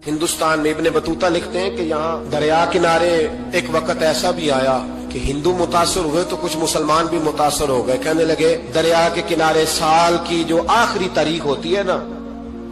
ہندوستان میں ابن بطوطہ لکھتے ہیں کہ یہاں دریا کنارے ایک وقت ایسا بھی آیا کہ ہندو متاثر ہوئے تو کچھ مسلمان بھی متاثر ہو گئے. کہنے لگے دریا کے کنارے سال کی جو آخری تاریخ ہوتی ہے نا،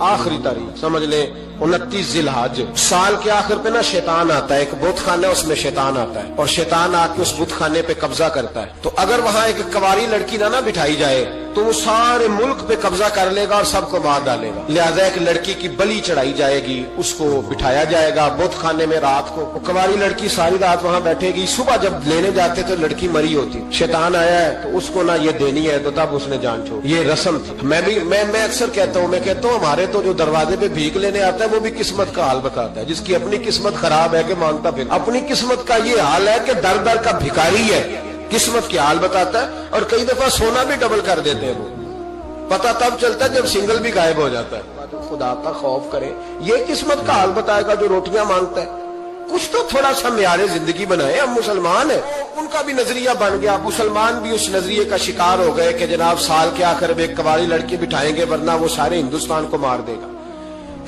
آخری تاریخ سمجھ لیں 29 ذی الحج، سال کے آخر پہ نا شیطان آتا ہے، ایک بت خانہ اس میں شیطان آتا ہے اور شیطان آ کے اس بت خانے پہ قبضہ کرتا ہے. تو اگر وہاں ایک کنواری لڑکی نہ بٹھائی جائے تو وہ سارے ملک پہ قبضہ کر لے گا اور سب کو مار ڈالے گا. لہذا ایک لڑکی کی بلی چڑھائی جائے گی، اس کو بٹھایا جائے گا بت خانے میں رات کو. وہ کنواری لڑکی ساری رات وہاں بیٹھے گی، صبح جب لینے جاتے تو لڑکی مری ہوتی. شیطان آیا ہے تو اس کو نہ یہ دینی ہے تو تب اس نے جان چھوڑ. یہ رسم تھی. میں اکثر کہتا ہوں ہمارے تو جو دروازے پہ بھیک لینے آتا ہے وہ بھی قسمت کا حال بتاتا ہے. جس کی اپنی قسمت خراب ہے کہ مانگتا پھر اپنی قسمت کا یہ حال ہے کہ در در کا بھکاری ہے، قسمت کے حال بتاتا ہے. اور کئی دفعہ سونا بھی ڈبل کر دیتے ہیں. وہ پتہ تب چلتا ہے جب سنگل بھی غائب ہو جاتا ہے. خدا کا خوف کرے، یہ قسمت کا حال بتائے گا جو روٹیاں مانگتا ہے. کچھ تو تھوڑا سا معیار زندگی بنائے. ہم مسلمان ہیں، ان کا بھی نظریہ بن گیا. مسلمان بھی اس نظریے کا شکار ہو گئے کہ جناب سال کے آخر میں ایک کنواری لڑکی بٹھائیں گے ورنہ وہ سارے ہندوستان کو مار دے گا.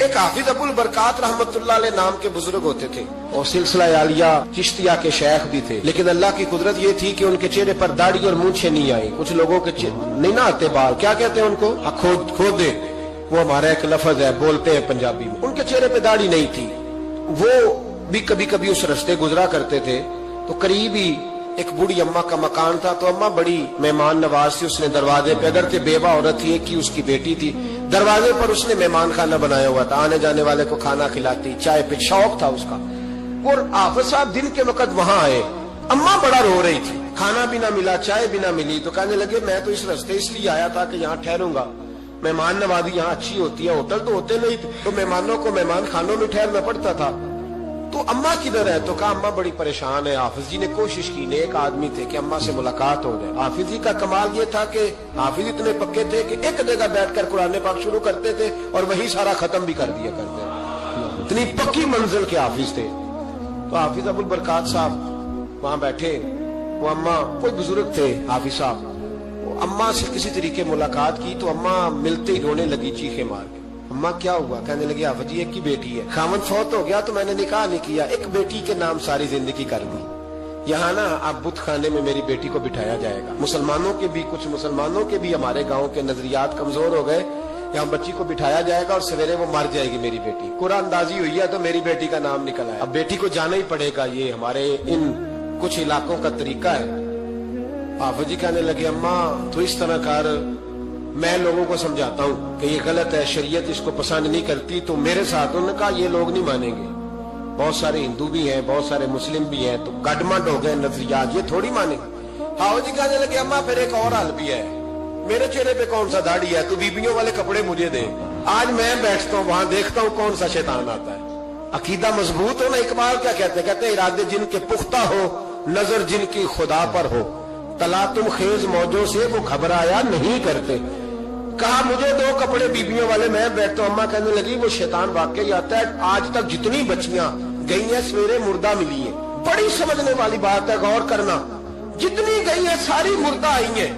ایک حافظ ابو البرکات رحمت اللہ علیہ نام کے بزرگ ہوتے تھے اور سلسلہ عالیہ چشتیہ کے شیخ بھی تھے. لیکن اللہ کی قدرت یہ تھی کہ ان کے چہرے پر داڑھی اور مونچھیں نہیں آئی. کچھ لوگوں کے نہیں نہ آتے بال، کیا کہتے ہیں ان کو، کھودے. وہ ہمارا ایک لفظ ہے، بولتے ہیں پنجابی میں. ان کے چہرے پہ داڑھی نہیں تھی. وہ بھی کبھی کبھی اس رستے گزرا کرتے تھے تو قریب ہی ایک بوڑھی اماں کا مکان تھا. تو اماں بڑی مہمان نواز تھی. اس نے دروازے پہ، اگر کہ بیوہ عورت تھی، ایک کی اس کی بیٹی تھی، دروازے پر اس نے مہمان خانہ بنایا ہوا تھا. آنے جانے والے کو کھانا کھلاتی، چائے پہ شوق تھا اس کا. اور حافظ صاحب دن کے وقت وہاں آئے. اماں بڑا رو رہی تھی، کھانا بھی نہ ملا، چائے بھی نہ ملی. تو کہنے لگے میں تو اس رستے اس لیے آیا تھا کہ یہاں ٹھہروں گا، مہمان نوازی یہاں اچھی ہوتی ہے. ہوٹل تو ہوتے نہیں تو مہمانوں کو مہمان خانوں میں ٹھہرنا پڑتا تھا. تو اماں کدھر ہے؟ تو کہا اماں بڑی پریشان ہے. حافظ جی نے کوشش کی، نیک آدمی تھے، کہ اماں سے ملاقات ہو جائے. حافظ جی کا کمال یہ تھا کہ حافظ اتنے پکے تھے کہ ایک جگہ بیٹھ کر قرآن پاک شروع کرتے تھے اور وہی سارا ختم بھی کر دیا کرتے. اتنی پکی منزل کے حافظ تھے. تو حافظ ابو البرکات صاحب وہاں بیٹھے. وہ اماں کوئی بزرگ تھے حافظ صاحب، وہ اماں سے کسی طریقے ملاقات کی تو اماں ملتے ہی رونے لگی چیخے مار کے. اماں کیا ہوا؟ کہنے لگی حافظ جی ایک کی بیٹی ہے، خامد فوت ہو گیا تو میں نے نکاح نہیں کیا، ایک بیٹی کے نام ساری زندگی کر دی. یہاں نا اب بت خانے میں میری بیٹی کو بٹھایا جائے گا. کچھ مسلمانوں کے بھی ہمارے گاؤں کے نظریات کمزور ہو گئے. یہاں بچی کو بٹھایا جائے گا اور سویرے وہ مر جائے گی میری بیٹی. قرآن اندازی ہوئی ہے تو میری بیٹی کا نام نکلا ہے. اب بیٹی کو جانا ہی پڑے گا. یہ ہمارے ان کچھ علاقوں کا طریقہ ہے. حافظ جی کہنے لگے اماں تو اس طرح کر، میں لوگوں کو سمجھاتا ہوں کہ یہ غلط ہے، شریعت اس کو پسند نہیں کرتی. تو میرے ساتھ انہوں نے کہا یہ لوگ نہیں مانیں گے. بہت سارے ہندو بھی ہیں، بہت سارے مسلم بھی ہیں، تو گڈمٹ ہو گئے نظریات، یہ تھوڑی مانیں گے. حافظ جی کہنے لگے اماں پھر ایک اور حل بھی ہے، میرے چہرے پہ کون سا داڑھی ہے، تو بیبیوں والے کپڑے مجھے دے. آج میں بیٹھتا ہوں وہاں، دیکھتا ہوں کون سا شیطان آتا ہے. عقیدہ مضبوط ہو نا. اقبال کیا کہتے ہیں ارادے جن کے پختہ ہو، نظر جن کی خدا پر ہو، تلاتم خیز موجوں سے وہ گھبرایا نہیں کرتے. کہا مجھے دو کپڑے بیبیوں والے، میں بیٹھتا ہوں. اماں کہنے لگی وہ شیطان واقعی آتا ہے. آج تک جتنی بچیاں گئی ہیں سویرے مردہ ملی ہیں. بڑی سمجھنے والی بات ہے، غور کرنا. جتنی گئی ہیں ساری مردہ آئی ہیں.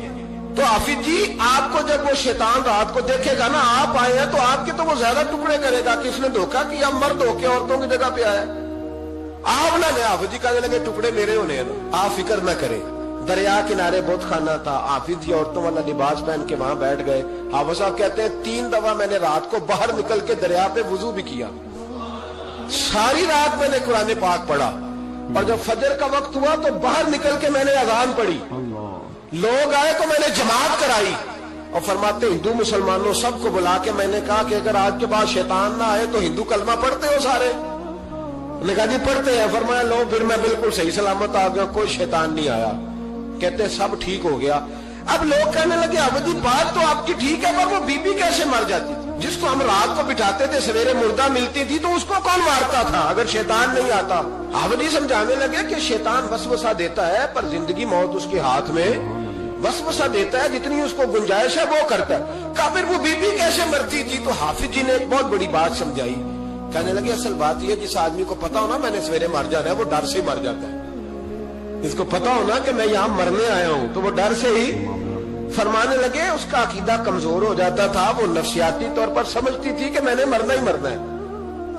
تو حافظ جی آپ کو جب وہ شیطان رات کو دیکھے گا نا، آپ آئے ہیں تو آپ کے تو وہ زیادہ ٹکڑے کرے گا کہ اس نے دھوکہ کیا، مرد ہو کے عورتوں کی جگہ پہ آیا. آپ نہ لے. حافظ جی کہنے لگے ٹکڑے میرے ہونے ہیں نا، آپ فکر نہ کریں. دریا کنارے بت خانہ تھا. حافظ جی عورتوں والا لباس پہن کے وہاں بیٹھ گئے. حافظ صاحب کہتے ہیں 3 دفعہ میں نے رات کو باہر نکل کے دریا پہ وضو بھی کیا. ساری رات میں نے قرآن پاک پڑھا اور جب فجر کا وقت ہوا تو باہر نکل کے میں نے اذان پڑھی. لوگ آئے تو میں نے جماعت کرائی. اور فرماتے ہندو مسلمانوں سب کو بلا کے میں نے کہا کہ اگر آج کے بعد شیطان نہ آئے تو ہندو کلمہ پڑھتے ہو سارے؟ نے کہا جی پڑھتے ہیں. فرمایا لو پھر میں بالکل صحیح سلامت آ گیا، کوئی شیطان نہیں آیا. کہتے سب ٹھیک ہو گیا. اب لوگ کہنے لگے حافظ جی بات تو آپ کی ٹھیک ہے پر وہ بی بی کیسے مر جاتی تھی؟ جس کو ہم رات کو بٹھاتے تھے سویرے مردہ ملتی تھی تو اس کو کون مارتا تھا اگر شیطان نہیں آتا؟ حافظ جی سمجھانے لگے کہ شیطان وسوسہ دیتا ہے پر زندگی موت اس کے ہاتھ میں. وسوسہ دیتا ہے، جتنی اس کو گنجائش ہے وہ کرتا ہے. کہا پھر وہ بی بی کیسے مرتی تھی؟ تو حافظ جی نے ایک بہت بڑی بات سمجھائی. کہنے لگے اصل بات یہ جس آدمی کو پتا ہو نا میں نے سویرے مر جانا ہے وہ ڈر سے مر جاتا ہے. اس کو پتا ہو نا کہ میں یہاں مرنے آیا ہوں تو وہ ڈر سے ہی. فرمانے لگے اس کا عقیدہ کمزور ہو جاتا تھا. وہ نفسیاتی طور پر سمجھتی تھی کہ میں نے مرنا ہی مرنا ہے.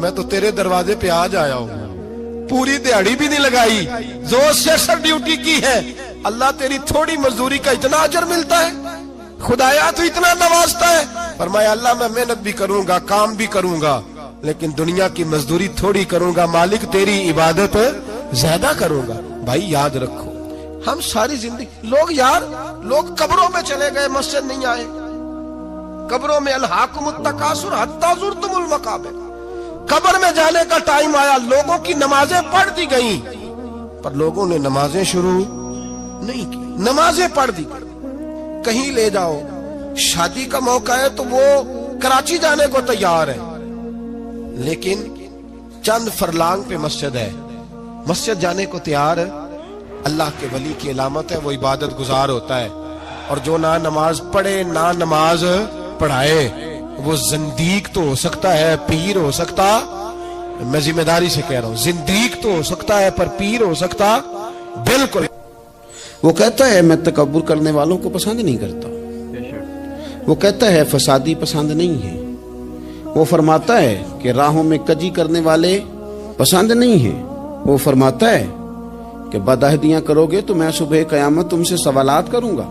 میں تو تیرے دروازے پہ آج آیا ہوں, پوری دیہڑی بھی نہیں لگائی, زور سے سر ڈیوٹی کی ہے, اللہ تیری تھوڑی مزدوری کا اتنا اجر ملتا ہے, خدایا تو اتنا نوازتا ہے. فرمایا اللہ میں محنت بھی کروں گا, کام بھی کروں گا, لیکن دنیا کی مزدوری تھوڑی کروں گا, مالک تیری عبادت زیادہ کروں گا. بھائی یاد رکھو, ہم ساری زندگی لوگ قبروں میں چلے گئے, مسجد نہیں آئے, قبروں میں الہاکم التکاثر حتی زرتم المقابر, قبر میں جانے کا ٹائم آیا, لوگوں کی نمازیں پڑھ دی گئیں, پر لوگوں نے نمازیں شروع نہیں کی, نمازیں پڑھ دی گئی. کہیں لے جاؤ, شادی کا موقع ہے تو وہ کراچی جانے کو تیار ہے, لیکن چند فرلانگ پہ مسجد ہے, مسجد جانے کو تیار ہے. اللہ کے ولی کی علامت ہے, وہ عبادت گزار ہوتا ہے. اور جو نہ نماز پڑھے نہ نماز پڑھائے, وہ زندیق تو ہو سکتا ہے, پیر ہو سکتا, میں ذمہ داری سے کہہ رہا ہوں, زندیق تو ہو سکتا ہے پر پیر ہو سکتا بالکل. وہ کہتا ہے میں تکبر کرنے والوں کو پسند نہیں کرتا, وہ کہتا ہے فسادی پسند نہیں ہے, وہ فرماتا ہے کہ راہوں میں کجی کرنے والے پسند نہیں ہیں, وہ فرماتا ہے کہ بدعہدیاں کرو گے تو میں صبح قیامت تم سے سوالات کروں گا.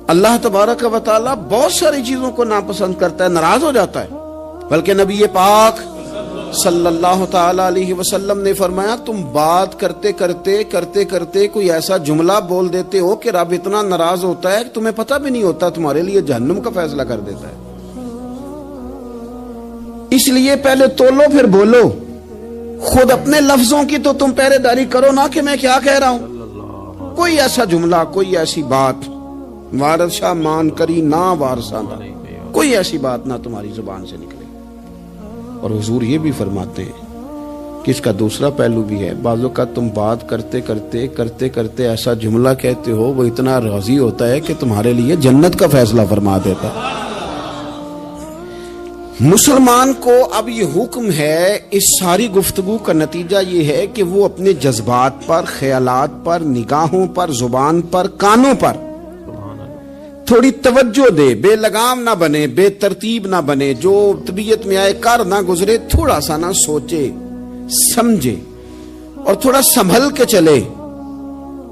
اللہ تبارک و تعالیٰ بہت ساری چیزوں کو ناپسند کرتا ہے, ناراض ہو جاتا ہے. بلکہ نبی پاک صلی اللہ تعالی علیہ وسلم نے فرمایا تم بات کرتے کرتے کوئی ایسا جملہ بول دیتے ہو کہ رب اتنا ناراض ہوتا ہے کہ تمہیں پتہ بھی نہیں ہوتا, تمہارے لیے جہنم کا فیصلہ کر دیتا ہے. اس لیے پہلے تولو پھر بولو, خود اپنے لفظوں کی تو تم پہرے داری کرو نا کہ میں کیا کہہ رہا ہوں. کوئی ایسا جملہ, کوئی ایسی بات وارث شاہ مان کری نہ وارثاں دا, کوئی ایسی بات نہ تمہاری زبان سے نکلے. اور حضور یہ بھی فرماتے ہیں کہ اس کا دوسرا پہلو بھی ہے, بعض اوقات تم بات کرتے ایسا جملہ کہتے ہو وہ اتنا راضی ہوتا ہے کہ تمہارے لیے جنت کا فیصلہ فرما دیتا ہے. مسلمان کو اب یہ حکم ہے, اس ساری گفتگو کا نتیجہ یہ ہے کہ وہ اپنے جذبات پر, خیالات پر, نگاہوں پر, زبان پر, کانوں پر تھوڑی توجہ دے, بے لگام نہ بنے, بے ترتیب نہ بنے, جو طبیعت میں آئے کر نہ گزرے, تھوڑا سا نہ سوچے سمجھے اور تھوڑا سنبھل کے چلے.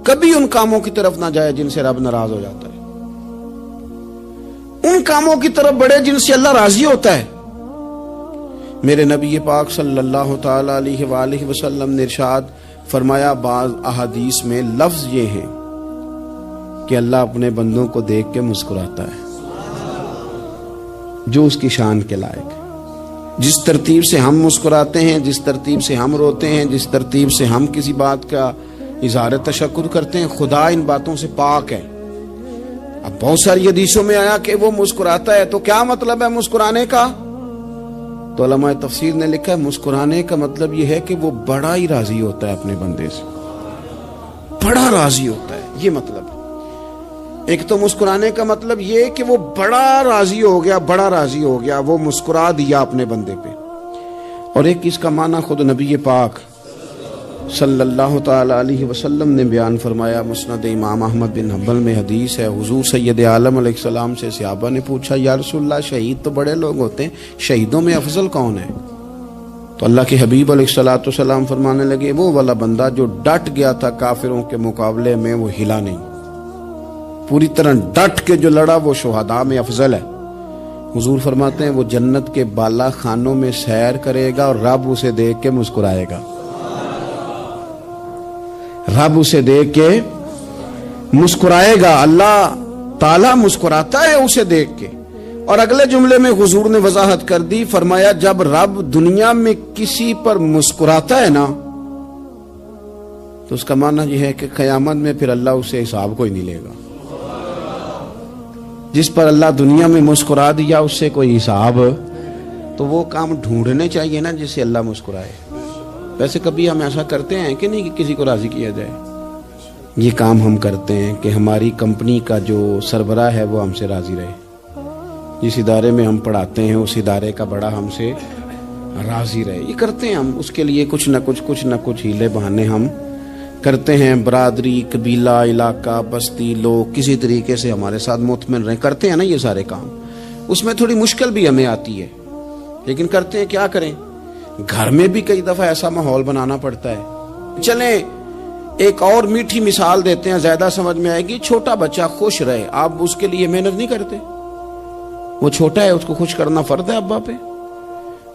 کبھی ان کاموں کی طرف نہ جائے جن سے رب ناراض ہو جاتا ہے, ان کاموں کی طرف بڑھے جن سے اللہ راضی ہوتا ہے. میرے نبی پاک صلی اللہ تعالی علیہ وآلہ وسلم نے ارشاد فرمایا, بعض احادیث میں لفظ یہ ہیں کہ اللہ اپنے بندوں کو دیکھ کے مسکراتا ہے جو اس کی شان کے لائق ہے. جس ترتیب سے ہم مسکراتے ہیں, جس ترتیب سے ہم روتے ہیں, جس ترتیب سے ہم کسی بات کا اظہار تشکر کرتے ہیں, خدا ان باتوں سے پاک ہے. اب بہت ساری حدیثوں میں آیا کہ وہ مسکراتا ہے, تو کیا مطلب ہے مسکرانے کا؟ تو علماء تفسیر نے لکھا ہے مسکرانے کا مطلب یہ ہے کہ وہ بڑا ہی راضی ہوتا ہے اپنے بندے سے, بڑا راضی ہوتا ہے, یہ مطلب. ایک تو مسکرانے کا مطلب یہ کہ وہ بڑا راضی ہو گیا, وہ مسکرا دیا اپنے بندے پہ. اور ایک اس کا معنی خود نبی پاک صلی اللہ تعالی علیہ وسلم نے بیان فرمایا. مسند امام احمد بن حنبل میں حدیث ہے, حضور سید عالم علیہ السلام سے صحابہ نے پوچھا یا رسول اللہ شہید تو بڑے لوگ ہوتے ہیں, شہیدوں میں افضل کون ہے؟ تو اللہ کے حبیب علیہ السلام فرمانے لگے وہ والا بندہ جو ڈٹ گیا تھا کافروں کے مقابلے میں, وہ ہلا نہیں, پوری طرح ڈٹ کے جو لڑا وہ شہداء میں افضل ہے. حضور فرماتے ہیں وہ جنت کے بالا خانوں میں سیر کرے گا اور رب اسے دیکھ کے مسکرائے گا, رب اسے دیکھ کے مسکرائے گا. اللہ تعالیٰ مسکراتا ہے اسے دیکھ کے. اور اگلے جملے میں حضور نے وضاحت کر دی, فرمایا جب رب دنیا میں کسی پر مسکراتا ہے نا تو اس کا معنی یہ ہے کہ قیامت میں پھر اللہ اسے حساب کوئی نہیں لے گا. جس پر اللہ دنیا میں مسکرا دیا اس سے کوئی حساب, تو وہ کام ڈھونڈنے چاہیے نا جس سے اللہ مسکرائے. ویسے کبھی ہم ایسا کرتے ہیں کہ نہیں کہ کسی کو راضی کیا جائے؟ یہ کام ہم کرتے ہیں کہ ہماری کمپنی کا جو سربراہ ہے وہ ہم سے راضی رہے, جس ادارے میں ہم پڑھاتے ہیں اس ادارے کا بڑا ہم سے راضی رہے. یہ کرتے ہیں ہم, اس کے لیے کچھ نہ کچھ ہیلے بہانے ہم کرتے ہیں. برادری, قبیلہ, علاقہ, بستی, لوگ کسی طریقے سے ہمارے ساتھ مطمئن رہیں, کرتے ہیں نا یہ سارے کام. اس میں تھوڑی مشکل بھی ہمیں آتی ہے لیکن کرتے ہیں. کیا کریں, گھر میں بھی کئی دفعہ ایسا ماحول بنانا پڑتا ہے. چلیں ایک اور میٹھی مثال دیتے ہیں, زیادہ سمجھ میں آئے گی. چھوٹا بچہ خوش رہے, آپ اس کے لیے محنت نہیں کرتے. وہ چھوٹا ہے, اس کو خوش کرنا فرض ہے ابا پہ,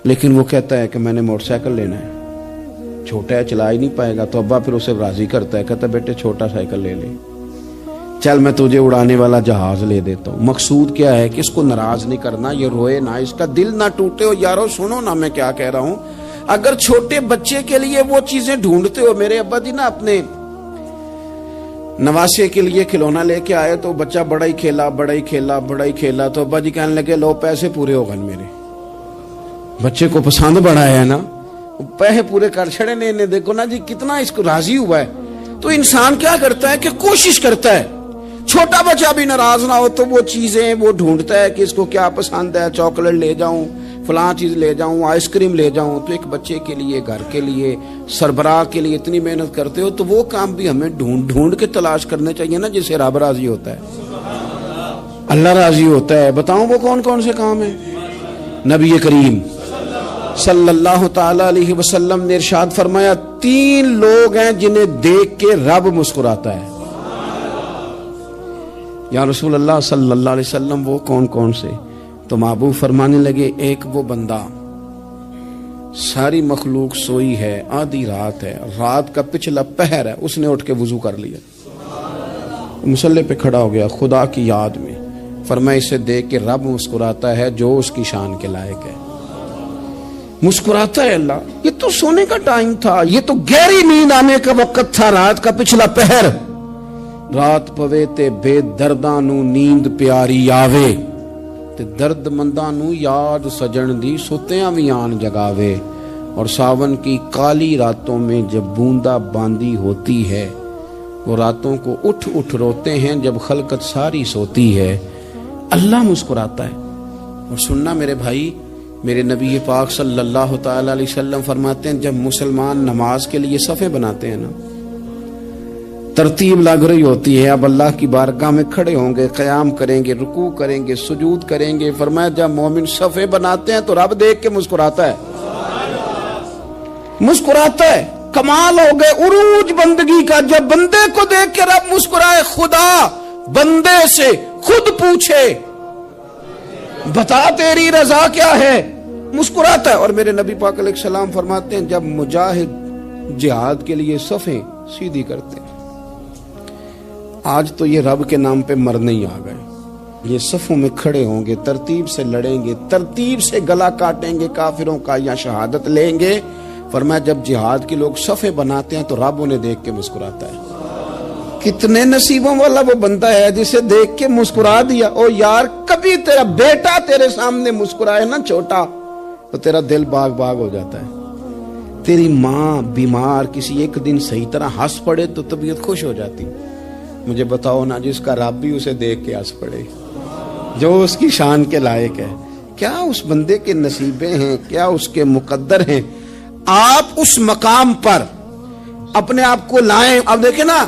لیکن وہ کہتا ہے کہ میں نے موٹر سائیکل لینا ہے. چھوٹا ہے, چلا ہی نہیں پائے گا, تو ابا پھر اسے راضی کرتا ہے, کہتا ہے بیٹے چھوٹا سائیکل لے لے, چل میں تجھے اڑانے والا جہاز لے دیتا ہوں. مقصود کیا ہے کہ اس کو ناراض نہیں کرنا, یہ روئے نہ, اس کا دل نہ ٹوٹے. ہو یارو سنو نا میں کیا کہہ رہا ہوں. اگر چھوٹے بچے کے لیے وہ چیزیں ڈھونڈتے ہو, میرے ابا جی نا اپنے نواسے کے لیے کھلونا لے کے آئے, تو بچہ بڑا ہی کھیلا, تو ابا جی کہنے لگے لو پیسے پورے ہو گئے میرے. بچے کو پسند بڑا ہے نا, پیسے پورے کر چھڑے نے, دیکھو نا جی کتنا اس کو راضی ہوا ہے. تو انسان کیا کرتا ہے کہ کوشش کرتا ہے, چھوٹا بچہ بھی ناراض نہ ہو تو وہ چیزیں وہ ڈھونڈتا ہے کہ اس کو کیا پسند ہے, چاکلیٹ لے جاؤں, فلاں چیز لے جاؤں, آئس کریم لے جاؤں. تو ایک بچے کے لیے, گھر کے لیے, سربراہ کے لیے اتنی محنت کرتے ہو, تو وہ کام بھی ہمیں ڈھونڈ کے تلاش کرنے چاہیے نا, جس سے رب راضی ہوتا ہے, اللہ راضی ہوتا ہے. بتاؤں وہ کون کون سے کام ہیں. نبی کریم صلی اللہ تعالی علیہ وسلم نے ارشاد فرمایا 3 لوگ ہیں جنہیں دیکھ کے رب مسکراتا ہے. یا رسول اللہ صلی اللہ علیہ وسلم وہ کون کون سے؟ تو محبوب فرمانے لگے, ایک وہ بندہ ساری مخلوق سوئی ہے, آدھی رات ہے, رات کا پچھلا پہر ہے, اس نے اٹھ کے وضو کر لیا, مصلی پہ کھڑا ہو گیا خدا کی یاد میں. فرمایا اسے دیکھ کے رب مسکراتا ہے جو اس کی شان کے لائق ہے. مسکراتا ہے اللہ. یہ تو سونے کا ٹائم تھا, یہ تو گہری نیند آنے کا وقت تھا, رات کا پچھلا پہر. رات پوے تے بے درداں نو نیند پیاری آوے, تے درد منداں نو یاد سجن دی ستیاں وی آن جگاوے. اور ساون کی کالی راتوں میں جب بوندا باندی ہوتی ہے, وہ راتوں کو اٹھ اٹھ روتے ہیں جب خلقت ساری سوتی ہے. اللہ مسکراتا ہے. اور سننا میرے بھائی, میرے نبی پاک صلی اللہ تعالی علیہ وسلم فرماتے ہیں جب مسلمان نماز کے لیے صفیں بناتے ہیں نا, ترتیب لگ رہی ہوتی ہے, اب اللہ کی بارگاہ میں کھڑے ہوں گے, قیام کریں گے, رکوع کریں گے, سجود کریں گے. فرمایا جب مومن صفیں بناتے ہیں تو رب دیکھ کے مسکراتا ہے, مسکراتا ہے. کمال ہو گئے عروج بندگی کا, جب بندے کو دیکھ کے رب مسکرائے. خدا بندے سے خود پوچھے بتا تیری رضا کیا ہے, مسکراتا ہے. اور میرے نبی پاک علیہ السلام فرماتے ہیں جب مجاہد جہاد کے لیے صفیں سیدھی کرتے ہیں. آج تو یہ رب کے نام پہ مرنے ہی آ گئے. یہ صفوں میں کھڑے ہوں گے, ترتیب سے لڑیں گے, ترتیب سے گلا کاٹیں گے کافروں کا یا شہادت لیں گے. فرمایا جب جہاد کے لوگ صفیں بناتے ہیں تو رب انہیں دیکھ کے مسکراتا ہے. کتنے نصیبوں والا وہ بندہ ہے جسے دیکھ کے مسکرا دیا. او یار کبھی تیرا بیٹا تیرے سامنے مسکرائے نا چھوٹا, تو تیرا دل باغ باغ ہو جاتا ہے. تیری ماں بیمار کسی ایک دن صحیح طرح ہنس پڑے تو طبیعت خوش ہو جاتی. مجھے بتاؤ نا جس کا رب بھی اسے دیکھ کے ہنس پڑے, جو اس کی شان کے لائق ہے, کیا اس بندے کے نصیبیں ہیں, کیا اس کے مقدر ہیں. آپ اس مقام پر اپنے آپ کو لائیں. اب دیکھیں نا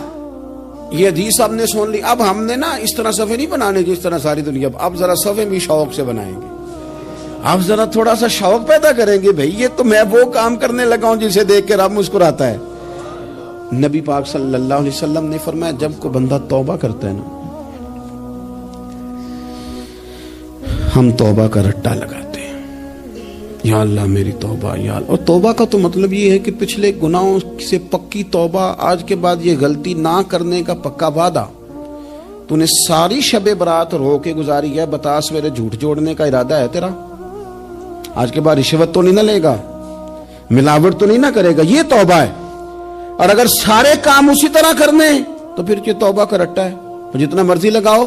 یہ حدیث آپ نے سن لی, اب ہم نے نا اس طرح صفحے نہیں بنانے جس طرح ساری دنیا, اب ذرا صفحے بھی شوق سے بنائیں گے. آپ ذرا تھوڑا سا شوق پیدا کریں گے, بھئی یہ تو میں وہ کام کرنے لگا ہوں جسے دیکھ کے رب مسکراتا ہے. نبی پاک صلی اللہ علیہ وسلم نے فرمایا جب کوئی بندہ توبہ کرتا ہے نا, ہم توبہ کا رٹا لگاتے ہیں, یا اللہ میری توبہ یا اللہ. اور توبہ کا تو مطلب یہ ہے کہ پچھلے گناہوں سے پکی توبہ, آج کے بعد یہ غلطی نہ کرنے کا پکا وعدہ. تو نے ساری شب برات رو کے گزاری ہے, بتا سویرے جھوٹ جوڑنے کا ارادہ ہے تیرا, آج کے بعد رشوت تو نہیں نہ لے گا, ملاوٹ تو نہیں نہ کرے گا, یہ توبہ ہے. اور اگر سارے کام اسی طرح کرنے تو پھر یہ توبہ کا رٹا ہے, تو جتنا مرضی لگاؤ.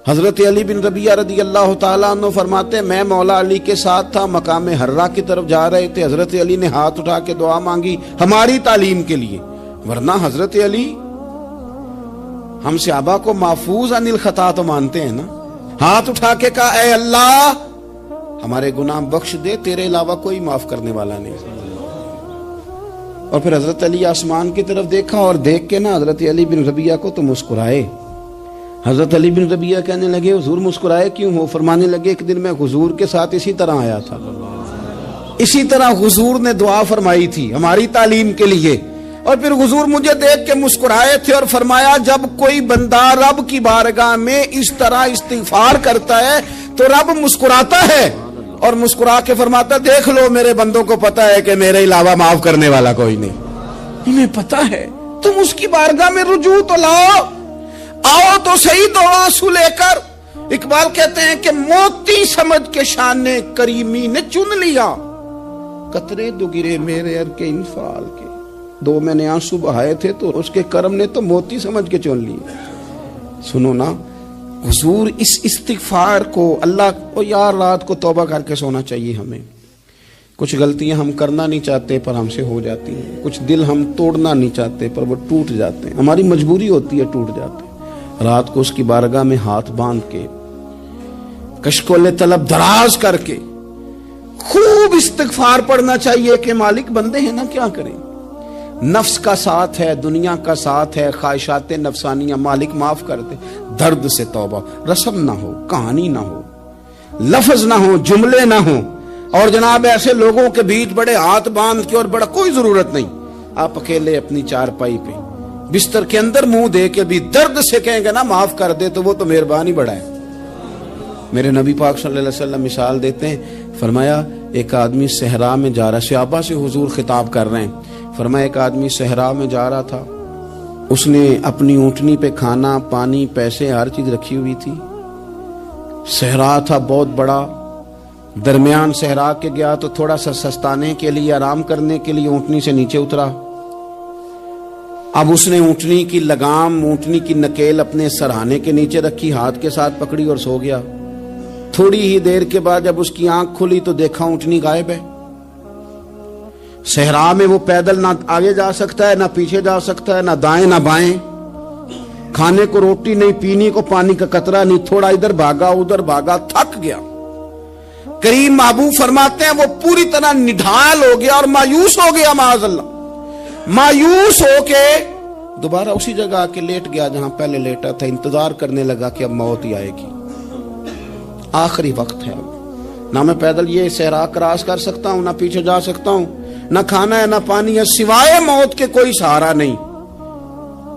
حضرت علی بن ربیعہ رضی اللہ تعالیٰ عنہ فرماتے ہیں میں مولا علی کے ساتھ تھا, مقام حرہ کی طرف جا رہے تھے, حضرت علی نے ہاتھ اٹھا کے دعا مانگی ہماری تعلیم کے لیے, ورنہ حضرت علی ہم صحابہ کو محفوظ عن الخطا تو مانتے ہیں نا. ہاتھ اٹھا کے کہا اے اللہ ہمارے گناہ بخش دے, تیرے علاوہ کوئی معاف کرنے والا نہیں. اور پھر حضرت علی آسمان کی طرف دیکھا اور دیکھ کے نا حضرت علی بن ربیعہ کو تو مسکرائے. حضرت علی بن ربیعہ کہنے لگے حضور مسکرائے کیوں ہو؟ فرمانے لگے ایک دن میں حضور کے ساتھ اسی طرح آیا تھا, اسی طرح حضور نے دعا فرمائی تھی ہماری تعلیم کے لیے، اور پھر حضور مجھے دیکھ کے مسکرائے تھے اور فرمایا جب کوئی بندہ رب کی بارگاہ میں اس طرح استغفار کرتا ہے تو رب مسکراتا ہے اور مسکرا کے فرماتا دیکھ لو میرے بندوں کو پتا ہے کہ میرے علاوہ معاف کرنے والا کوئی نہیں، انہیں پتا ہے، تم اس کی بارگاہ میں رجوع تو لاؤ، آؤ تو صحیح دو آنسو لے کر۔ اقبال کہتے ہیں کہ موتی سمجھ کے شان کریمی نے چن لیا، قطرے دو گرے میرے ار کے انفال کے، دو میں نے آنسو بہائے تھے تو اس کے کرم نے تو موتی سمجھ کے چن لیے۔ سنو نا حضور اس استغفار کو، اللہ کو یار رات کو توبہ کر کے سونا چاہیے ہمیں، کچھ غلطیاں ہم کرنا نہیں چاہتے پر ہم سے ہو جاتی ہیں، کچھ دل ہم توڑنا نہیں چاہتے پر وہ ٹوٹ جاتے ہیں، ہماری مجبوری ہوتی ہے ٹوٹ جاتے ہیں۔ رات کو اس کی بارگاہ میں ہاتھ باندھ کے کشکول طلب دراز کر کے خوب استغفار پڑھنا چاہیے کہ مالک بندے ہیں نا کیا کریں، نفس کا ساتھ ہے، دنیا کا ساتھ ہے، خواہشات نفسانیہ، مالک معاف کر دے، درد سے توبہ، رسم نہ ہو، کہانی نہ ہو، لفظ نہ ہو، جملے نہ ہو، اور جناب ایسے لوگوں کے بیچ بڑے ہاتھ باندھ کے اور بڑا کوئی ضرورت نہیں، آپ اکیلے اپنی چارپائی پہ بستر کے اندر منہ دے کے بھی درد سے کہیں گے نا معاف کر دے تو وہ تو مہربانی بڑا ہے۔ میرے نبی پاک صلی اللہ علیہ وسلم مثال دیتے ہیں، فرمایا ایک آدمی صحرا میں جا رہا، صحابہ سے حضور خطاب کر رہے ہیں، فرمایا ایک آدمی صحرا میں جا رہا تھا، اس نے اپنی اونٹنی پہ کھانا پانی پیسے ہر چیز رکھی ہوئی تھی، صحرا تھا بہت بڑا، درمیان صحرا کے گیا تو تھوڑا سا سستانے کے لیے آرام کرنے کے لیے اونٹنی سے نیچے اترا، اب اس نے اونٹنی کی لگام اونٹنی کی نکیل اپنے سرہانے کے نیچے رکھی، ہاتھ کے ساتھ پکڑی اور سو گیا۔ تھوڑی ہی دیر کے بعد جب اس کی آنکھ کھلی تو دیکھا اونٹنی غائب ہے۔ صحرا میں وہ پیدل نہ آگے جا سکتا ہے نہ پیچھے جا سکتا ہے، نہ دائیں نہ بائیں، کھانے کو روٹی نہیں، پینے کو پانی کا قطرہ نہیں، تھوڑا ادھر بھاگا ادھر بھاگا، تھک گیا۔ کریم محبوب فرماتے ہیں وہ پوری طرح نڈھال ہو گیا اور مایوس ہو گیا، معاذ اللہ، مایوس ہو کے دوبارہ اسی جگہ آ کے لیٹ گیا جہاں پہلے لیٹا تھا، انتظار کرنے لگا کہ اب موت ہی آئے گی، آخری وقت ہے، اب نہ میں پیدل یہ صحرا کراس کر سکتا ہوں، نہ پیچھے جا سکتا ہوں، نہ کھانا ہے نہ پانی ہے، سوائے موت کے کوئی سہارا نہیں۔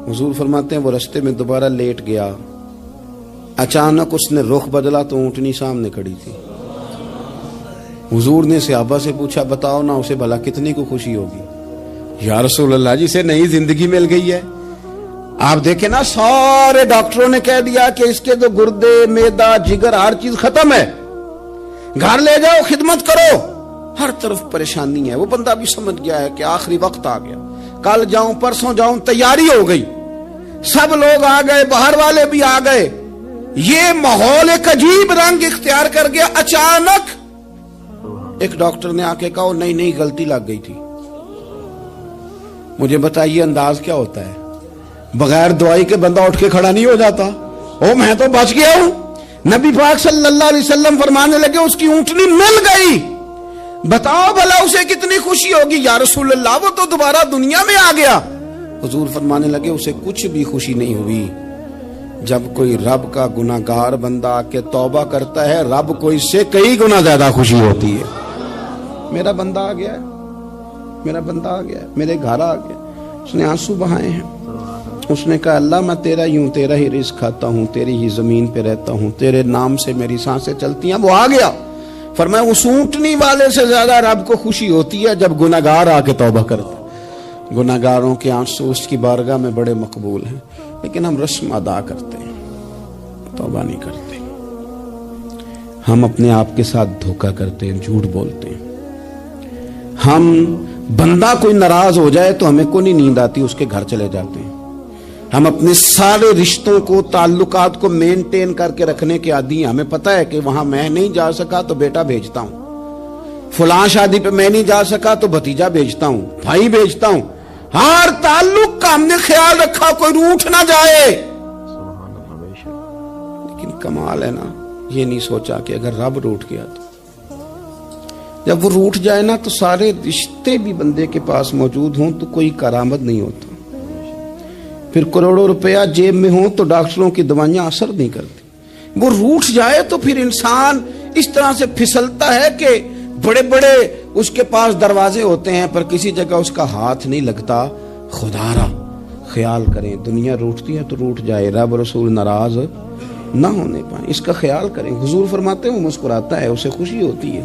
حضور فرماتے ہیں وہ رستے میں دوبارہ لیٹ گیا، اچانک اس نے رخ بدلا تو اونٹنی سامنے کھڑی تھی۔ حضور نے صحابہ سے پوچھا بتاؤ نا اسے بھلا کتنی کو خوشی ہوگی؟ یا رسول اللہ جسے نئی زندگی مل گئی ہے۔ آپ دیکھیں نا سارے ڈاکٹروں نے کہہ دیا کہ اس کے تو گردے معدہ جگر ہر چیز ختم ہے، گھر لے جاؤ خدمت کرو، ہر طرف پریشانی ہے۔ وہ بندہ بھی سمجھ گیا ہے کہ آخری وقت آ گیا، کل جاؤں پرسوں جاؤں، تیاری ہو گئی، سب لوگ آ گئے، باہر والے بھی آ گئے، یہ ماحول ایک عجیب رنگ اختیار کر گیا۔ اچانک ایک ڈاکٹر نے آ کے کہا نہیں غلطی لگ گئی تھی۔ مجھے بتائیے انداز کیا ہوتا ہے؟ بغیر دوائی کے بندہ اٹھ کے کھڑا نہیں ہو جاتا، او میں تو بچ گیا ہوں۔ نبی پاک صلی اللہ علیہ وسلم فرمانے لگے اس کی اونٹنی مل گئی، بتاؤ بھلا اسے کتنی خوشی ہوگی؟ یا رسول اللہ وہ تو دوبارہ دنیا میں آ گیا۔ حضور فرمانے لگے اسے کچھ بھی خوشی نہیں ہوئی۔ جب کوئی رب کا گناہگار بندہ آ کے توبہ کرتا ہے، رب کو اس سے کئی گنا زیادہ خوشی ہوتی ہے۔ میرا بندہ آ گیا ہے، میرا بندہ آ گیا ہے، میرے گھر آ گیا، اس نے آنسو بہائے ہیں، اس نے کہا اللہ میں تیرا ہی ہوں، تیرا ہی رزق کھاتا ہوں، تیری ہی زمین پہ رہتا ہوں، تیرے نام سے میری سانسیں چلتی ہیں۔ وہ آ گیا۔ فرمایا اس اونٹنی والے سے زیادہ رب کو خوشی ہوتی ہے جب گناہگار آ کے توبہ کرتا۔ گناہگاروں کے آنسو اس کی بارگاہ میں بڑے مقبول ہیں، لیکن ہم رسم ادا کرتے ہیں، توبہ نہیں کرتے، ہم اپنے آپ کے ساتھ دھوکہ کرتے ہیں، جھوٹ بولتے ہیں۔ ہم بندہ کوئی ناراض ہو جائے تو ہمیں کو نہیں نیند آتی، اس کے گھر چلے جاتے ہیں۔ ہم اپنے سارے رشتوں کو تعلقات کو مینٹین کر کے رکھنے کے عادی ہیں، ہمیں پتہ ہے کہ وہاں میں نہیں جا سکا تو بیٹا بھیجتا ہوں، فلاں شادی پہ میں نہیں جا سکا تو بھتیجا بھیجتا ہوں، بھائی بھیجتا ہوں، ہر تعلق کا ہم نے خیال رکھا کوئی روٹھ نہ جائے۔ لیکن کمال ہے نا، یہ نہیں سوچا کہ اگر رب روٹھ گیا تو جب وہ روٹھ جائے نا تو سارے رشتے بھی بندے کے پاس موجود ہوں تو کوئی کرامت نہیں ہوتا، پھر کروڑوں روپیہ جیب میں ہوں تو ڈاکٹروں کی دوائیاں اثر نہیں کرتی۔ وہ روٹھ جائے تو پھر انسان اس طرح سے پھسلتا ہے کہ بڑے بڑے اس کے پاس دروازے ہوتے ہیں پر کسی جگہ اس کا ہاتھ نہیں لگتا. خدا را خیال کریں, دنیا روٹتی ہے تو روٹ جائے, رب رسول ناراض نہ ہونے پائیں, اس کا خیال کریں. حضور فرماتے ہیں وہ مسکراتا ہے, اسے خوشی ہوتی ہے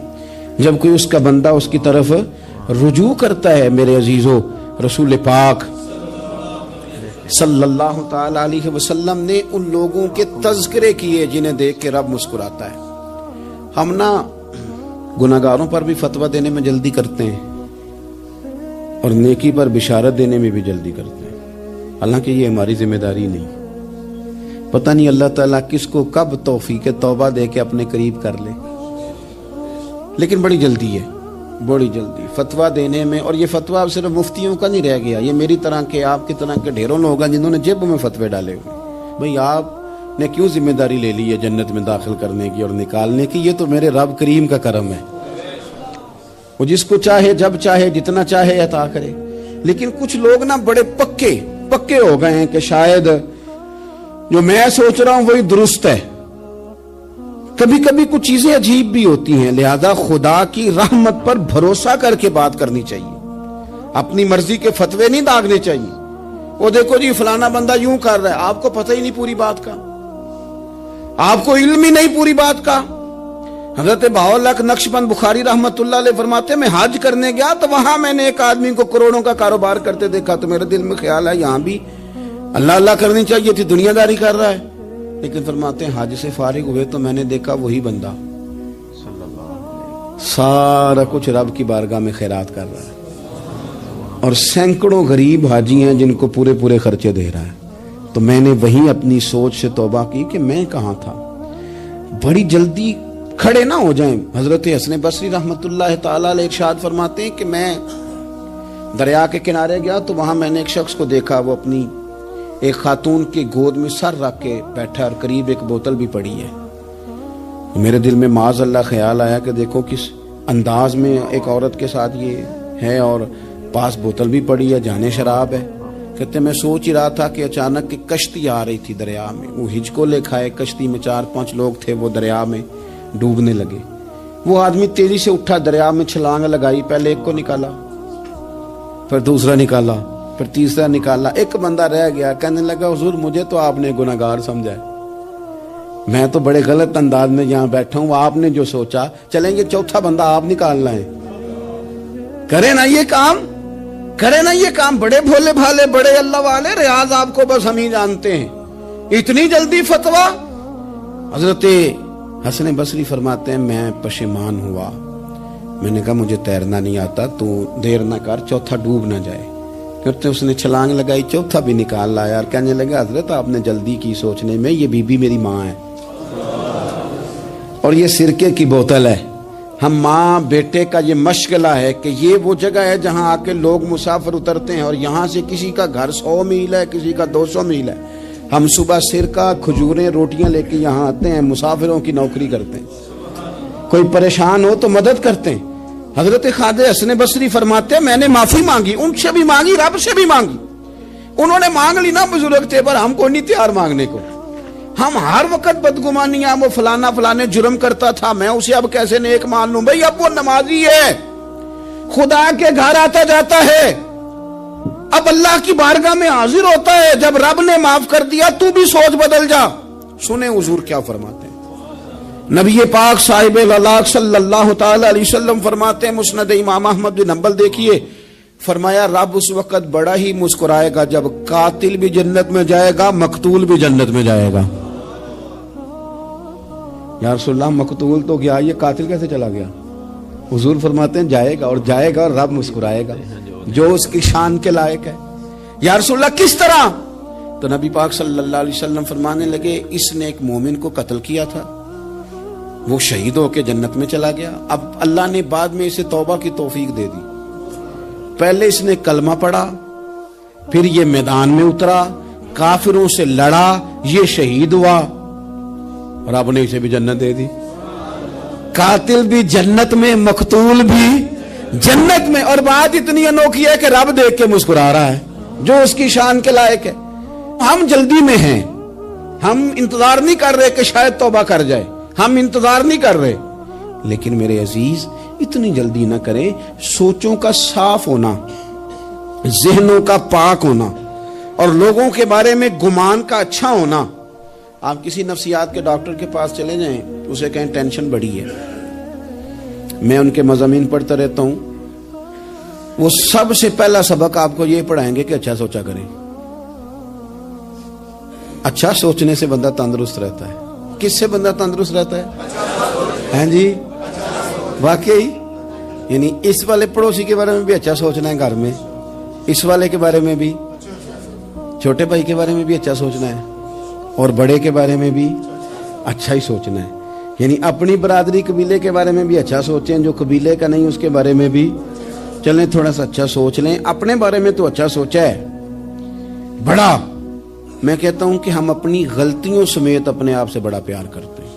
جب کوئی اس کا بندہ اس کی طرف رجوع کرتا ہے. میرے عزیزو, رسول پاک صلی اللہ تعالی علیہ وسلم نے ان لوگوں کے تذکرے کیے جنہیں دیکھ کے رب مسکراتا ہے. ہم نا گناہگاروں پر بھی فتویٰ دینے میں جلدی کرتے ہیں اور نیکی پر بشارت دینے میں بھی جلدی کرتے ہیں, حالانکہ یہ ہماری ذمہ داری نہیں. پتہ نہیں اللہ تعالیٰ کس کو کب توفیق توبہ دے کے اپنے قریب کر لے, لیکن بڑی جلدی ہے, بڑی جلدی فتویٰ دینے میں. اور یہ فتویٰ صرف مفتیوں کا نہیں رہ گیا, یہ میری طرح کے آپ کی طرح کے ڈھیروں لوگ ہیں جنہوں نے جیب میں فتوے ڈالے ہوئے. بھئی آپ نے کیوں ذمہ داری لے لی ہے جنت میں داخل کرنے کی اور نکالنے کی؟ یہ تو میرے رب کریم کا کرم ہے, وہ جس کو چاہے جب چاہے جتنا چاہے عطا کرے. لیکن کچھ لوگ نا بڑے پکے ہو گئے ہیں کہ شاید جو میں سوچ رہا ہوں وہی درست ہے. کبھی کبھی کچھ چیزیں عجیب بھی ہوتی ہیں, لہذا خدا کی رحمت پر بھروسہ کر کے بات کرنی چاہیے, اپنی مرضی کے فتوے نہیں داغنے چاہیے. وہ دیکھو جی فلانا بندہ یوں کر رہا ہے, آپ کو پتہ ہی نہیں پوری بات کا, آپ کو علم ہی نہیں پوری بات کا. حضرت بہاءاللہ نقشبند بخاری رحمت اللہ علیہ فرماتے ہیں میں حج کرنے گیا تو وہاں میں نے ایک آدمی کو کروڑوں کا کاروبار کرتے دیکھا, تو میرے دل میں خیال ہے یہاں بھی اللہ اللہ کرنی چاہیے تھی, دنیا داری کر رہا ہے. لیکن فرماتے ہیں حج سے فارغ ہوئے تو میں نے دیکھا وہی بندہ سارا کچھ رب کی بارگاہ میں خیرات کر رہا ہے, اور سینکڑوں غریب حاجی ہیں جن کو پورے خرچے دے رہا ہے. تو میں نے وہیں اپنی سوچ سے توبہ کی کہ میں کہاں تھا. بڑی جلدی کھڑے نہ ہو جائیں. حضرت حسن بصری رحمت اللہ تعالی علیہ ارشاد فرماتے ہیں کہ میں دریا کے کنارے گیا تو وہاں میں نے ایک شخص کو دیکھا, وہ اپنی ایک خاتون کی گود میں سر رکھ کے بیٹھا اور قریب ایک بوتل بھی پڑی ہے. میرے دل میں معاذ اللہ خیال آیا کہ دیکھو کس انداز میں ایک عورت کے ساتھ یہ ہے, اور پاس بوتل بھی پڑی ہے, جانے شراب ہے. کہتے میں سوچ ہی رہا تھا کہ اچانک کی کشتی آ رہی تھی دریا میں, وہ ہچکو لے کھائے, کشتی میں 4-5 لوگ تھے, وہ دریا میں ڈوبنے لگے. وہ آدمی تیزی سے اٹھا, دریا میں چھلانگ لگائی, پہلے ایک کو نکالا, پھر دوسرا نکالا, پھر تیسرا نکالا. ایک بندہ رہ گیا, کہنے لگا حضور مجھے تو آپ نے گناہگار سمجھا ہے, میں تو بڑے غلط انداز میں یہاں بیٹھا ہوں, آپ نے جو سوچا چلیں گے چوتھا بندہ آپ نکالنا ہے, کرے نا یہ کام, کرے نا یہ کام. بڑے بھولے بھالے بڑے اللہ والے, ریاض آپ کو بس ہم ہی جانتے ہیں, اتنی جلدی فتویٰ. حضرت حسن بصری فرماتے ہیں میں پشیمان ہوا, میں نے کہا مجھے تیرنا نہیں آتا, تو دیر نہ کر, چوتھا ڈوب نہ جائے. کرتے اس نے چھلانگ لگائی, چوتھا بھی نکال لایا, اور کہنے لگا حضرت آپ نے جلدی کی سوچنے میں, یہ بی بی میری ماں ہے اور یہ سرکے کی بوتل ہے. ہم ماں بیٹے کا یہ مشغلہ ہے کہ یہ وہ جگہ ہے جہاں آ کے لوگ مسافر اترتے ہیں, اور یہاں سے کسی کا گھر 100 میل ہے, کسی کا 200 میل ہے. ہم صبح سرکہ کھجوریں روٹیاں لے کے یہاں آتے ہیں, مسافروں کی نوکری کرتے ہیں, کوئی پریشان ہو تو مدد کرتے ہیں. حضرت خواجہ حسن بصری فرماتے ہیں میں نے معافی مانگی, ان سے بھی مانگی, رب سے بھی مانگی. انہوں نے مانگ لی نا بزرگ تھے, پر ہم کو نہیں تیار مانگنے کو. ہم ہر وقت بدگمانیاں, وہ فلانے جرم کرتا تھا, میں اسے اب کیسے نیک مان لوں. بھئی اب وہ نمازی ہے, خدا کے گھر آتا جاتا ہے, اب اللہ کی بارگاہ میں حاضر ہوتا ہے. جب رب نے معاف کر دیا تو بھی سوچ بدل جا. سنیں حضور کیا فرماتے ہیں. نبی پاک صاحب الاخلاق صلی اللہ تعالی علیہ وسلم فرماتے ہیں, مسند امام احمد بن حنبل دیکھیے, فرمایا رب اس وقت بڑا ہی مسکرائے گا جب قاتل بھی جنت میں جائے گا, مقتول بھی جنت میں جائے گا. یا رسول اللہ مقتول تو گیا, یہ قاتل کیسے چلا گیا؟ حضور فرماتے ہیں جائے گا, اور جائے گا اور رب مسکرائے گا جو اس کی شان کے لائق ہے. یا رسول اللہ کس طرح؟ تو نبی پاک صلی اللہ علیہ وسلم فرمانے لگے اس نے ایک مومن کو قتل کیا تھا, وہ شہید ہو کے جنت میں چلا گیا. اب اللہ نے بعد میں اسے توبہ کی توفیق دے دی. پہلے اس نے کلمہ پڑھا, پھر یہ میدان میں اترا, کافروں سے لڑا, یہ شہید ہوا, اور رب نے اسے بھی جنت دے دی. قاتل بھی جنت میں, مقتول بھی جنت میں. اور بات اتنی انوکھی ہے کہ رب دیکھ کے مسکرا رہا ہے جو اس کی شان کے لائق ہے. ہم جلدی میں ہیں, ہم انتظار نہیں کر رہے کہ شاید توبہ کر جائے, ہم انتظار نہیں کر رہے. لیکن میرے عزیز اتنی جلدی نہ کریں. سوچوں کا صاف ہونا, ذہنوں کا پاک ہونا اور لوگوں کے بارے میں گمان کا اچھا ہونا. آپ کسی نفسیات کے ڈاکٹر کے پاس چلے جائیں, اسے کہیں ٹینشن بڑی ہے. میں ان کے مضامین پڑھتا رہتا ہوں, وہ سب سے پہلا سبق آپ کو یہ پڑھائیں گے کہ اچھا سوچا کریں. اچھا سوچنے سے بندہ تندرست رہتا ہے. کس سے بندہ تندرست رہتا ہے؟ ہیں جی, واقعی. یعنی اس والے پڑوسی کے بارے میں بھی اچھا سوچنا ہے گھر میں, اس والے کے بارے میں بھی, چھوٹے بھائی کے بارے میں بھی اچھا سوچنا ہے, اور بڑے کے بارے میں بھی اچھا ہی سوچنا ہے. یعنی اپنی برادری قبیلے کے بارے میں بھی اچھا سوچیں, جو قبیلے کا نہیں اس کے بارے میں بھی چلیں تھوڑا سا اچھا سوچ لیں. اپنے بارے میں تو اچھا سوچا ہے بڑا. میں کہتا ہوں کہ ہم اپنی غلطیوں سمیت اپنے آپ سے بڑا پیار کرتے ہیں,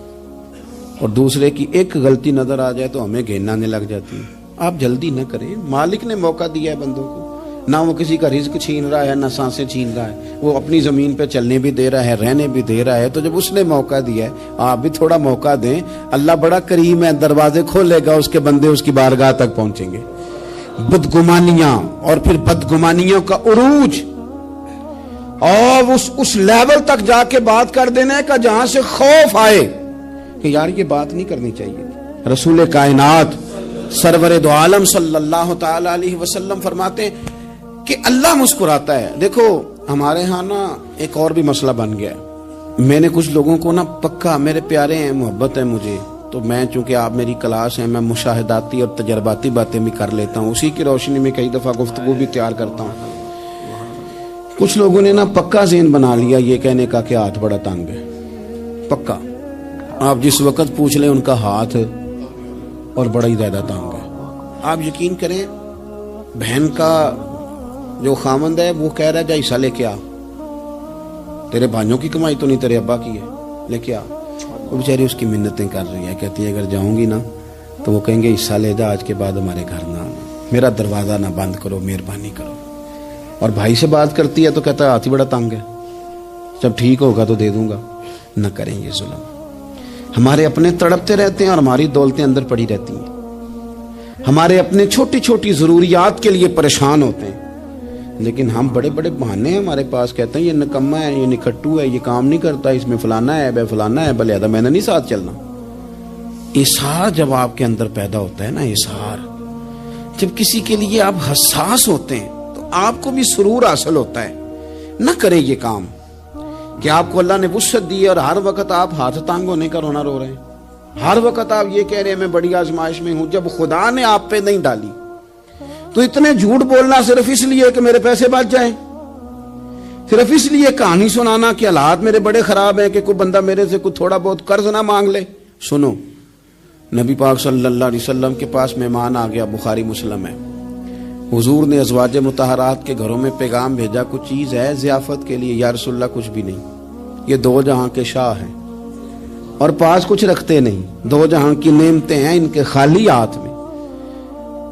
اور دوسرے کی ایک غلطی نظر آ جائے تو ہمیں گھین آنے لگ جاتی ہے. آپ جلدی نہ کریں. مالک نے موقع دیا ہے بندوں کو, نہ وہ کسی کا رزق چھین رہا ہے, نہ سانسیں چھین رہا ہے. وہ اپنی زمین پہ چلنے بھی دے رہا ہے, رہنے بھی دے رہا ہے. تو جب اس نے موقع دیا ہے, آپ بھی تھوڑا موقع دیں. اللہ بڑا کریم ہے, دروازے کھولے گا, اس کے بندے اس کی بارگاہ تک پہنچیں گے. بدگمانیاں اور پھر بدگمانیوں کا عروج, اور اس لیول تک جا کے بات کر دینا ہے کہ جہاں سے خوف آئے کہ یار یہ بات نہیں کرنی چاہیے. رسول کائنات سرور دو عالم صلی اللہ تعالی علیہ وسلم فرماتے ہیں کہ اللہ مسکراتا ہے. دیکھو ہمارے ہاں نا ایک اور بھی مسئلہ بن گیا ہے. میں نے کچھ لوگوں کو نا پکا, میرے پیارے ہیں, محبت ہے مجھے, تو میں چونکہ آپ میری کلاس ہیں, میں مشاہداتی اور تجرباتی باتیں بھی کر لیتا ہوں. اسی کی روشنی میں کئی دفعہ گفتگو بھی تیار کرتا ہوں. کچھ لوگوں نے نا پکا ذہن بنا لیا یہ کہنے کا کہ ہاتھ بڑا تنگ ہے. پکا آپ جس وقت پوچھ لیں ان کا ہاتھ اور بڑا ہی زیادہ تنگ ہے. آپ یقین کریں, بہن کا جو خامند ہے وہ کہہ رہا ہے جا حصہ لے کے آ, تیرے بھائیوں کی کمائی تو نہیں, تیرے ابا کی ہے, لے کے آ. وہ بیچاری اس کی منتیں کر رہی ہے, کہتی ہے اگر جاؤں گی نا تو وہ کہیں گے حصہ لے جا, آج کے بعد ہمارے گھر نہ آنا, میرا دروازہ نہ بند کرو, مہربانی کرو. اور بھائی سے بات کرتی ہے تو کہتا ہے ہاتھ ہی بڑا تنگ ہے, جب ٹھیک ہوگا تو دے دوں گا. نہ کریں یہ ظلم. ہمارے اپنے تڑپتے رہتے ہیں اور ہماری دولتیں اندر پڑی رہتی ہیں. ہمارے اپنے چھوٹی چھوٹی ضروریات کے لیے پریشان ہوتے ہیں, لیکن ہم بڑے بڑے بہانے ہیں ہمارے پاس. کہتے ہیں یہ نکما ہے, یہ نکھٹو ہے, یہ کام نہیں کرتا, اس میں فلانا ہے, بے فلانا ہے, بلہذا میں نے نہیں ساتھ چلنا. اظہار جب آپ کے اندر پیدا ہوتا ہے نا, اظہار جب کسی کے لیے آپ حساس ہوتے ہیں تو آپ کو بھی سرور حاصل ہوتا ہے. نہ کریں یہ کام کہ آپ کو اللہ نے وسعت دی اور ہر وقت آپ ہاتھ تانگ ہونے کا رونا رو رہے ہیں. ہر وقت آپ یہ کہہ رہے ہیں میں بڑی آزمائش میں ہوں, جب خدا نے آپ پہ نہیں ڈالی. تو اتنے جھوٹ بولنا صرف اس لیے کہ میرے پیسے بچ جائیں, صرف اس لیے کہانی سنانا کہ حالات میرے بڑے خراب ہیں کہ کوئی بندہ میرے سے کوئی تھوڑا بہت قرض نہ مانگ لے. سنو, نبی پاک صلی اللہ علیہ وسلم کے پاس مہمان آ گیا, بخاری مسلم ہے. حضور نے ازواج مطہرات کے گھروں میں پیغام بھیجا, کچھ چیز ہے ضیافت کے لیے. یا رسول اللہ کچھ بھی نہیں, یہ دو جہاں کے شاہ ہیں اور پاس کچھ رکھتے نہیں, دو جہاں کی نعمتیں ہیں ان کے خالی ہاتھ میں.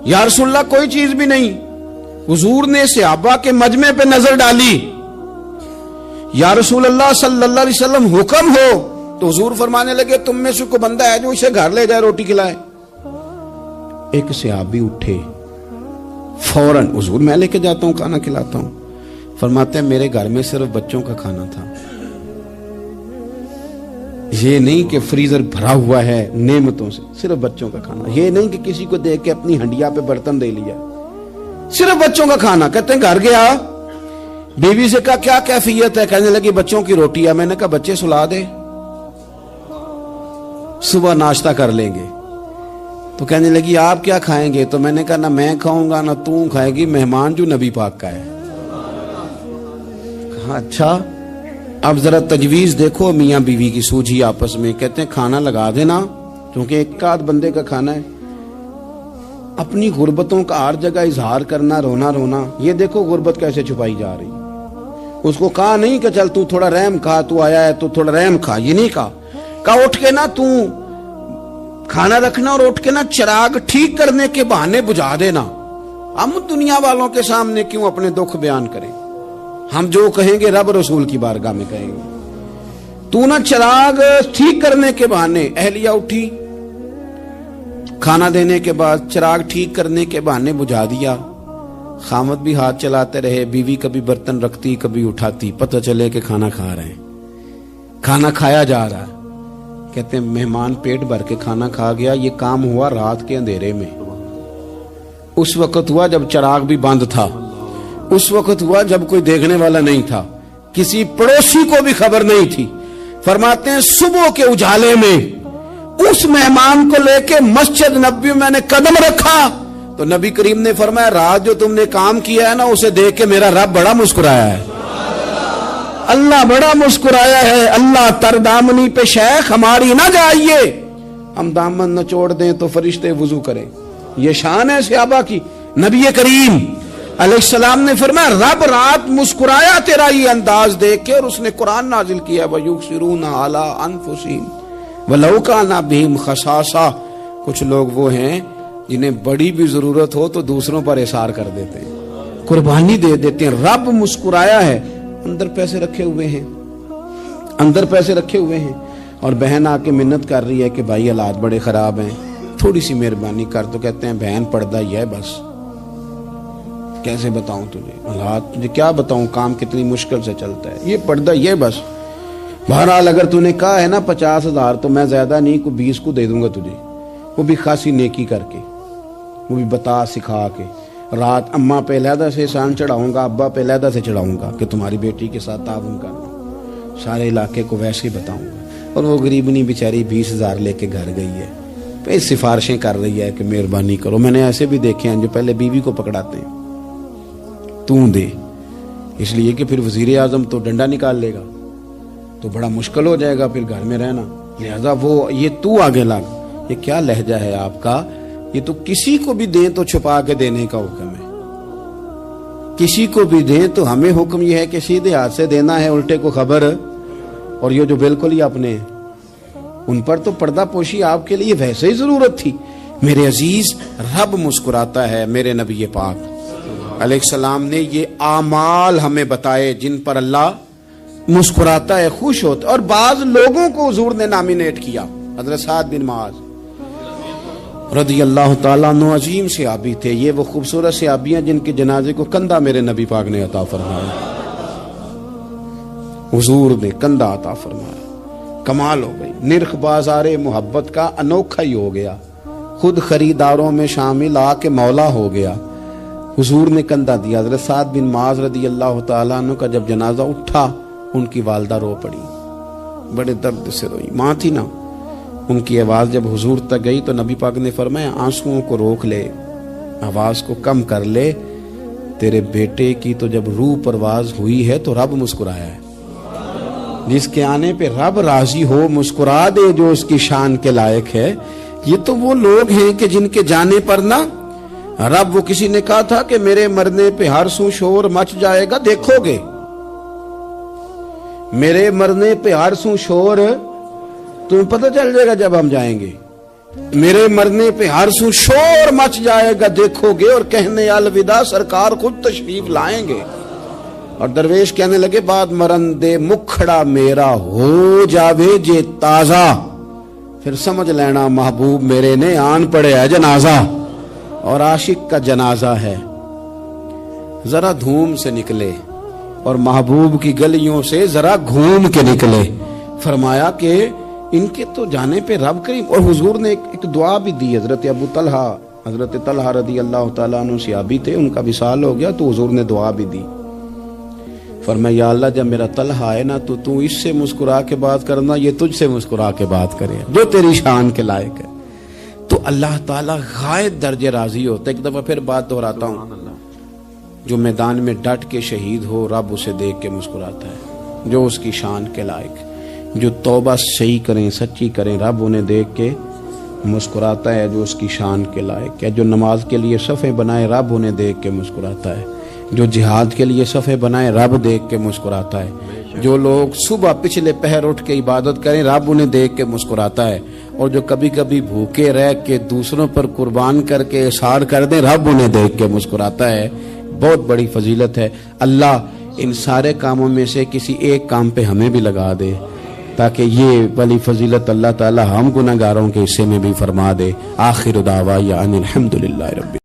یا رسول اللہ کوئی چیز بھی نہیں. حضور نے صحابہ کے مجمع پہ نظر ڈالی, یا رسول اللہ صلی اللہ علیہ وسلم حکم ہو. تو حضور فرمانے لگے تم میں سے کوئی بندہ ہے جو اسے گھر لے جائے روٹی کھلائے. ایک صحابی اٹھے فوراً, حضور میں لے کے جاتا ہوں کھانا کھلاتا ہوں. فرماتے ہیں میرے گھر میں صرف بچوں کا کھانا تھا, یہ نہیں کہ فریزر بھرا ہوا ہے نعمتوں سے, صرف بچوں کا کھانا. یہ نہیں کہ کسی کو دیکھ کے اپنی ہنڈیا پہ برتن دے لیا, صرف بچوں کا کھانا. کہتے ہیں گھر گیا, بیوی سے کہا کیا کیفیت ہے, کہنے لگی بچوں کی روٹی ہے. میں نے کہا بچے سلا دے, صبح ناشتہ کر لیں گے. تو کہنے لگی آپ کیا کھائیں گے؟ تو میں نے کہا نہ میں کھاؤں گا نہ تو کھائے گی, مہمان جو نبی پاک کا ہے. کہا اچھا اب ذرا تجویز دیکھو میاں بیوی کی سوجھی آپس میں. کہتے ہیں کھانا لگا دینا, کیونکہ ایک آدھ بندے کا کھانا ہے. اپنی غربتوں کا ہر جگہ اظہار کرنا, رونا رونا. یہ دیکھو غربت کیسے چھپائی جا رہی. اس کو کہا نہیں کہ چل تو تھوڑا رحم کھا, تو آیا ہے تو تھوڑا رحم کھا, یہ نہیں کہا. کہا اٹھ کے نا تو کھانا رکھنا اور اٹھ کے نا چراغ ٹھیک کرنے کے بہانے بجھا دینا. ہم دنیا والوں کے سامنے کیوں اپنے دکھ بیان کریں؟ ہم جو کہیں گے رب رسول کی بارگاہ میں کہیں گے. تو نا چراغ ٹھیک کرنے کے بہانے. اہلیہ اٹھی, کھانا دینے کے بعد چراغ ٹھیک کرنے کے بہانے بجھا دیا. خامد بھی ہاتھ چلاتے رہے, بیوی کبھی برتن رکھتی کبھی اٹھاتی, پتہ چلے کہ کھانا کھا رہے ہیں. کھانا کھایا جا رہا ہے. کہتے ہیں مہمان پیٹ بھر کے کھانا کھا گیا. یہ کام ہوا رات کے اندھیرے میں. اس وقت ہوا جب چراغ بھی بند تھا. اس وقت ہوا جب کوئی دیکھنے والا نہیں تھا, کسی پڑوسی کو بھی خبر نہیں تھی. فرماتے ہیں صبح کے اجالے میں اس مہمان کو لے کے مسجد نبوی میں نے قدم رکھا تو نبی کریم نے فرمایا رات جو تم نے کام کیا ہے نا اسے دیکھ کے میرا رب بڑا مسکرایا ہے. اللہ بڑا مسکرایا ہے. اللہ تر دامنی پہ شیخ ہماری نہ جائیے, ہم دامن نچوڑ دیں تو فرشتے وضو کریں. یہ شان ہے صحابہ کی. نبی کریم علیہ السلام نے فرمایا رب رات مسکرایا تیرا یہ انداز دیکھ کے, اور اس نے قرآن نازل کیا وَيُؤْثِرُونَ عَلَىٰ أَنفُسِهِمْ وَلَوْ كَانَ بِهِمْ خَصَاصَةٌ. کچھ لوگ وہ ہیں جنہیں بڑی بھی ضرورت ہو تو دوسروں پر اثار کر دیتے ہیں, قربانی دے دیتے ہیں. رب مسکرایا ہے. اندر پیسے رکھے ہوئے ہیں, اندر پیسے رکھے ہوئے ہیں, اور بہن آ کے منت کر رہی ہے کہ بھائی حالات بڑے خراب ہیں, تھوڑی سی مہربانی کر. تو کہتے ہیں بہن پردہ ہی ہے بس, کیسے بتاؤں تجھے حالات, تجھے کیا بتاؤں کام کتنی مشکل سے چلتا ہے, یہ پردہ ہی ہے بس. بہرحال اگر تو نے کہا ہے نا 50,000 تو میں زیادہ نہیں کوئی 20 کو دے دوں گا تجھے, وہ بھی خاصی نیکی کر کے, وہ بھی بتا سکھا کے. رات اماں پہ علیحدہ سے احسان چڑھاؤں گا, ابا پہ علیحدہ سے چڑھاؤں گا کہ تمہاری بیٹی کے ساتھ تعاون کرنا, سارے علاقے کو ویسے ہی بتاؤں گا. اور وہ غریبنی بیچاری 20,000 لے کے گھر گئی ہے, پھر سفارشیں کر رہی ہے کہ مہربانی کرو. میں نے ایسے بھی دیکھے ہیں جو پہلے بیوی کو پکڑاتے ہیں تو دے, اس لیے کہ پھر وزیر اعظم تو ڈنڈا نکال لے گا تو بڑا مشکل ہو جائے گا پھر گھر میں رہنا, لہذا وہ یہ تو آگے لگ. یہ کیا لہجہ ہے آپ کا, یہ تو کسی کو بھی دیں تو چھپا کے دینے کا حکم ہے, کسی کو بھی دیں تو ہمیں حکم یہ ہے کہ سیدھے ہاتھ سے دینا ہے, الٹے کو خبر. اور یہ جو بالکل ہی اپنے ان پر تو پردہ پوشی آپ کے لیے ویسے ہی ضرورت تھی. میرے عزیز رب مسکراتا ہے. میرے نبی پاک علیہ السلام نے یہ اعمال ہمیں بتائے جن پر اللہ مسکراتا ہے, خوش ہوتا ہے. اور بعض لوگوں کو حضور نے نامینیٹ کیا. حضرت سعد بن معاذ رضی اللہ تعالیٰ عنہ عظیم صحابی تھے. یہ وہ خوبصورت صحابی ہیں جن کے جنازے کو کندھا میرے نبی پاک نے عطا فرمایا, حضور نے کندھا عطا فرمایا. کمال ہو گئی. نرخ بازار محبت کا انوکھا ہی ہو گیا, خود خریداروں میں شامل آ کے مولا ہو گیا. حضور نے کندھا دیا. حضرت سعد بن معاذ رضی اللہ تعالیٰ عنہ کا جب جنازہ اٹھا, ان کی والدہ رو پڑی, بڑے درد سے روئی. ماں تھی نا, ان کی آواز جب حضور تک گئی تو نبی پاک نے فرمایا آنسوؤں کو روک لے, آواز کو کم کر لے. تیرے بیٹے کی تو جب روح پرواز ہوئی ہے تو رب مسکرایا ہے. جس کے آنے پہ رب راضی ہو مسکرا دے جو اس کی شان کے لائق ہے. یہ تو وہ لوگ ہیں کہ جن کے جانے پر نا رب, وہ کسی نے کہا تھا کہ میرے مرنے پہ ہر سو شور مچ جائے گا, دیکھو گے میرے مرنے پہ ہر سو شور تمہیں پتہ چل جائے گا جب ہم جائیں گے. میرے مرنے پہ ہر سو شور مچ جائے گا, دیکھو گے. اور کہنے الوداع سرکار خود تشریف لائیں گے. اور درویش کہنے لگے بعد مرندے مکھڑا میرا ہو جاوے جے تازہ, پھر سمجھ لینا محبوب میرے نے آن پڑے ہے جنازہ. اور عاشق کا جنازہ ہے, ذرا دھوم سے نکلے اور محبوب کی گلیوں سے ذرا گھوم کے نکلے. فرمایا کہ ان کے تو جانے پہ رب کریم. اور حضور نے ایک دعا بھی دی. حضرت ابو طلحہ, حضرت طلحہ رضی اللہ تعالیٰ عنہ صحابی تھے, ان کا وصال ہو گیا تو حضور نے دعا بھی دی. فرمایا یا اللہ جب میرا طلحہ آئے نا تو اس سے مسکرا کے بات کرنا, یہ تجھ سے مسکرا کے بات کرے جو تیری شان کے لائق ہے. تو اللہ تعالیٰ غائب درجے راضی ہوتا ہے. ایک دفعہ پھر بات دہراتا ہوں, جو میدان میں ڈٹ کے شہید ہو رب اسے دیکھ کے مسکراتا ہے جو اس کی شان کے لائق. جو توبہ صحیح کریں سچی کریں رب انہیں دیکھ کے مسکراتا ہے جو اس کی شان کے لائق ہے. جو نماز کے لیے صفیں بنائے رب انہیں دیکھ کے مسکراتا ہے. جو جہاد کے لیے صفیں بنائے رب دیکھ کے مسکراتا ہے. جو لوگ صبح پچھلے پہر اٹھ کے عبادت کریں رب انہیں دیکھ کے مسکراتا ہے. اور جو کبھی کبھی بھوکے رہ کے دوسروں پر قربان کر کے احسار کر دیں رب انہیں دیکھ کے مسکراتا ہے. بہت بڑی فضیلت ہے. اللہ ان سارے کاموں میں سے کسی ایک کام پہ ہمیں بھی لگا دے. تاکہ یہ ولی فضیلت اللہ تعالی ہم گناہگاروں کے حصے میں بھی فرما دے. آخر دعوانا ان الحمدللہ رب